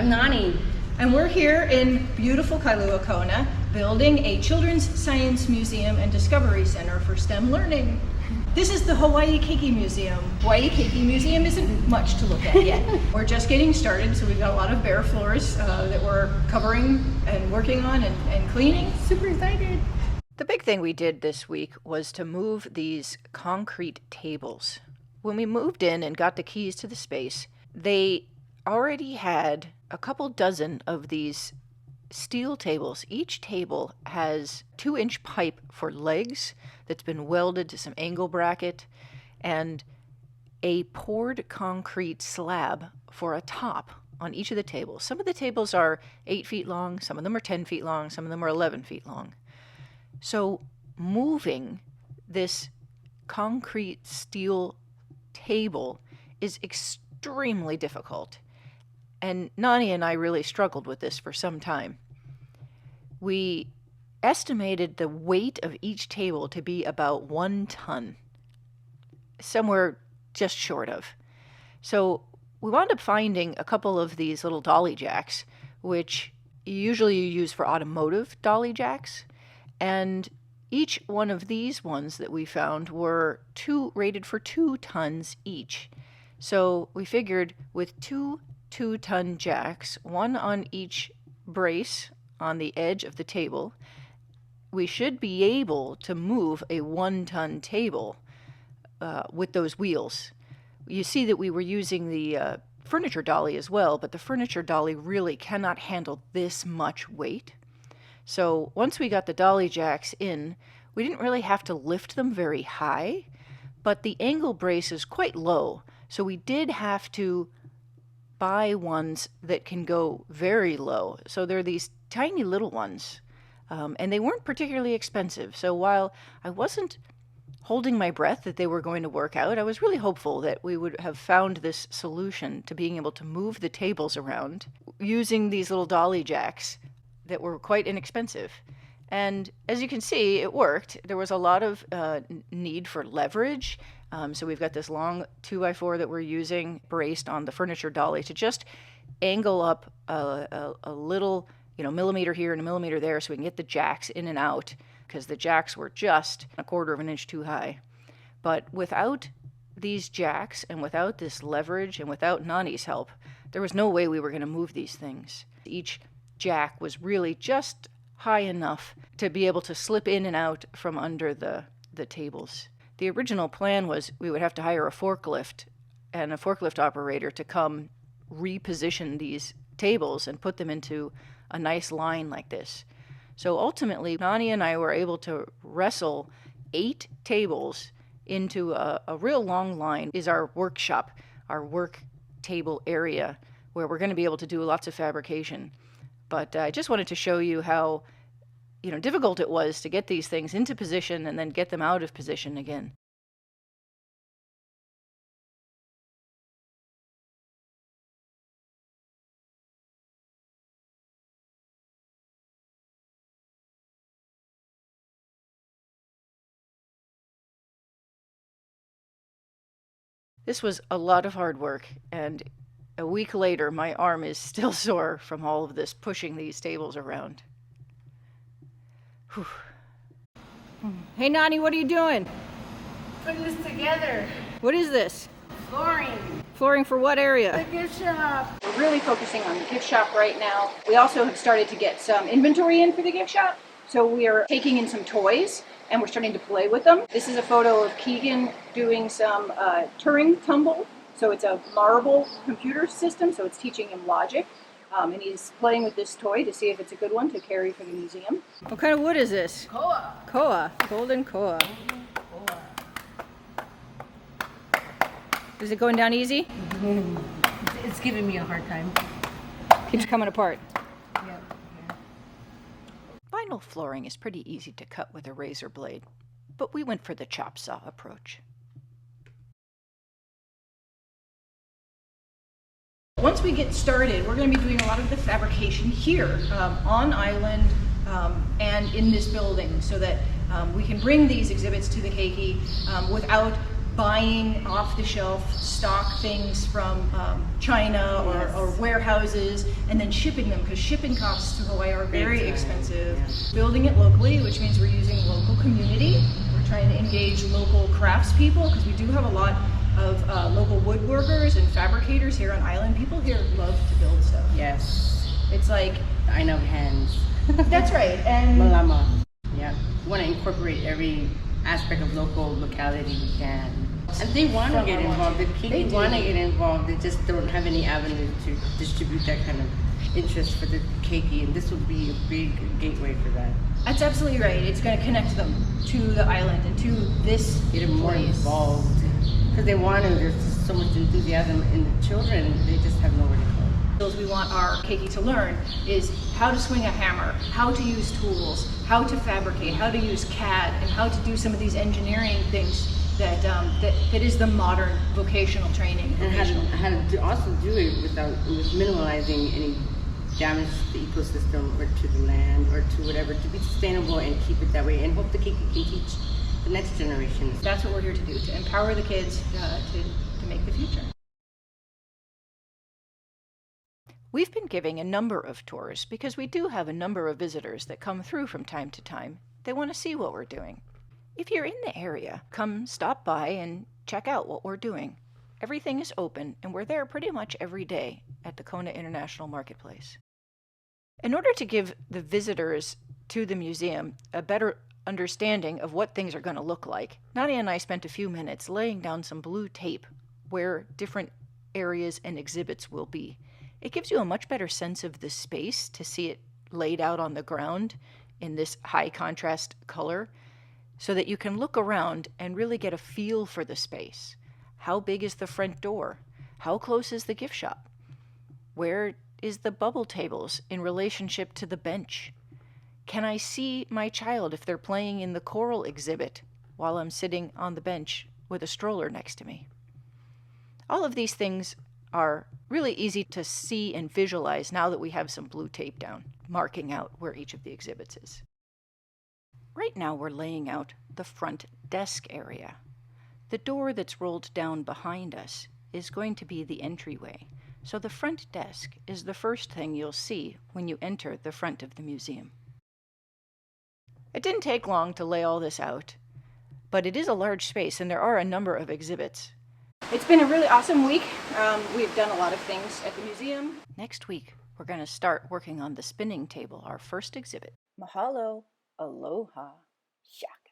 I'm Nani. And we're here in beautiful Kailua, Kona, building a children's science museum and discovery center for STEM learning. This is the Hawaii Keiki Museum. Hawaii Keiki Museum isn't much to look at yet. We're just getting started, so we've got a lot of bare floors that we're covering and working on and cleaning. Super excited. The big thing we did this week was to move these concrete tables. When we moved in and got the keys to the space, they already had a couple dozen of these steel tables. Each table has 2-inch pipe for legs that's been welded to some angle bracket and a poured concrete slab for a top on each of the tables. Some of the tables are 8 feet long, some of them are 10 feet long, some of them are 11 feet long. So moving this concrete steel table is extremely difficult. And Nani and I really struggled with this for some time. We estimated the weight of each table to be about 1 ton, somewhere just short of. So we wound up finding a couple of these little dolly jacks, which usually you use for automotive dolly jacks. And each one of these ones that we found were rated for 2 tons each. So we figured with 2 2-ton jacks, one on each brace on the edge of the table, we should be able to move a 1-ton table with those wheels. You see that we were using the furniture dolly as well, but the furniture dolly really cannot handle this much weight. So once we got the dolly jacks in, we didn't really have to lift them very high, but the angle brace is quite low, so we did have to buy ones that can go very low. So they're these tiny little ones, and they weren't particularly expensive. So while I wasn't holding my breath that they were going to work out, I was really hopeful that we would have found this solution to being able to move the tables around using these little dolly jacks that were quite inexpensive. And as you can see, it worked. There was a lot of need for leverage. So we've got this long 2x4 that we're using braced on the furniture dolly to just angle up a little, millimeter here and a millimeter there so we can get the jacks in and out, because the jacks were just 1/4 of an inch too high. But without these jacks and without this leverage and without Nani's help, there was no way we were going to move these things. Each jack was really just high enough to be able to slip in and out from under the tables. The original plan was we would have to hire a forklift and a forklift operator to come reposition these tables and put them into a nice line like this. So ultimately, Nani and I were able to wrestle 8 tables into a real long line. Is our workshop, our work table area, where we're going to be able to do lots of fabrication. But I just wanted to show you how difficult it was to get these things into position and then get them out of position again. This was a lot of hard work, and a week later my arm is still sore from all of this pushing these tables around. Whew. Hey Nani, what are you doing? Putting this together. What is this? Flooring. Flooring for what area? The gift shop. We're really focusing on the gift shop right now. We also have started to get some inventory in for the gift shop. So we are taking in some toys and we're starting to play with them. This is a photo of Keegan doing some Turing tumble. So it's a marble computer system, so it's teaching him logic. And he's playing with this toy to see if it's a good one to carry for the museum. What kind of wood is this? Koa. Koa. Golden koa. Is it going down easy? It's giving me a hard time. Keeps coming apart. Yeah. Vinyl flooring is pretty easy to cut with a razor blade, but we went for the chop saw approach. Once we get started, we're going to be doing a lot of the fabrication here on island and in this building, so that we can bring these exhibits to the keiki without buying off-the-shelf stock things from China or warehouses and then shipping them, because shipping costs to Hawaii are very expensive. Building it locally, which means we're using local community. We're trying to engage local craftspeople, because we do have a lot of local woodworkers and fabricators here on island. People here love to build stuff. Yes. It's like, I know hands. that's right. And Malama. Yeah. We want to incorporate every aspect of locality we can. And they want to get involved. The kids want to get involved. They just don't have any avenue to distribute that kind of interest for the keiki, and this would be a big gateway for that. that's absolutely right. It's going to connect them to the island and to this Get them more place. involved. Because they want to. There's just so much enthusiasm in the children. They just have nowhere to go. Skills we want our keiki to learn is how to swing a hammer, how to use tools, how to fabricate, how to use CAD, and how to do some of these engineering things that is the modern vocational training. And how to also do it with minimalizing any damage to the ecosystem or to the land or to whatever, to be sustainable and keep it that way, and hope the keiki can teach the next generation. That's what we're here to do, to empower the kids to make the future. We've been giving a number of tours because we do have a number of visitors that come through from time to time. They want to see what we're doing. If you're in the area, come stop by and check out what we're doing. Everything is open, and we're there pretty much every day at the Kona International Marketplace. In order to give the visitors to the museum a better understanding of what things are going to look like, Nadia and I spent a few minutes laying down some blue tape where different areas and exhibits will be. It gives you a much better sense of the space to see it laid out on the ground in this high contrast color, so that you can look around and really get a feel for the space. How big is the front door? How close is the gift shop? Where is the bubble tables in relationship to the bench? Can I see my child if they're playing in the coral exhibit while I'm sitting on the bench with a stroller next to me? All of these things are really easy to see and visualize now that we have some blue tape down, marking out where each of the exhibits is. Right now we're laying out the front desk area. The door that's rolled down behind us is going to be the entryway, so the front desk is the first thing you'll see when you enter the front of the museum. It didn't take long to lay all this out, but it is a large space and there are a number of exhibits. It's been a really awesome week. We've done a lot of things at the museum. Next week, we're going to start working on the spinning table, our first exhibit. Mahalo, aloha, shaka.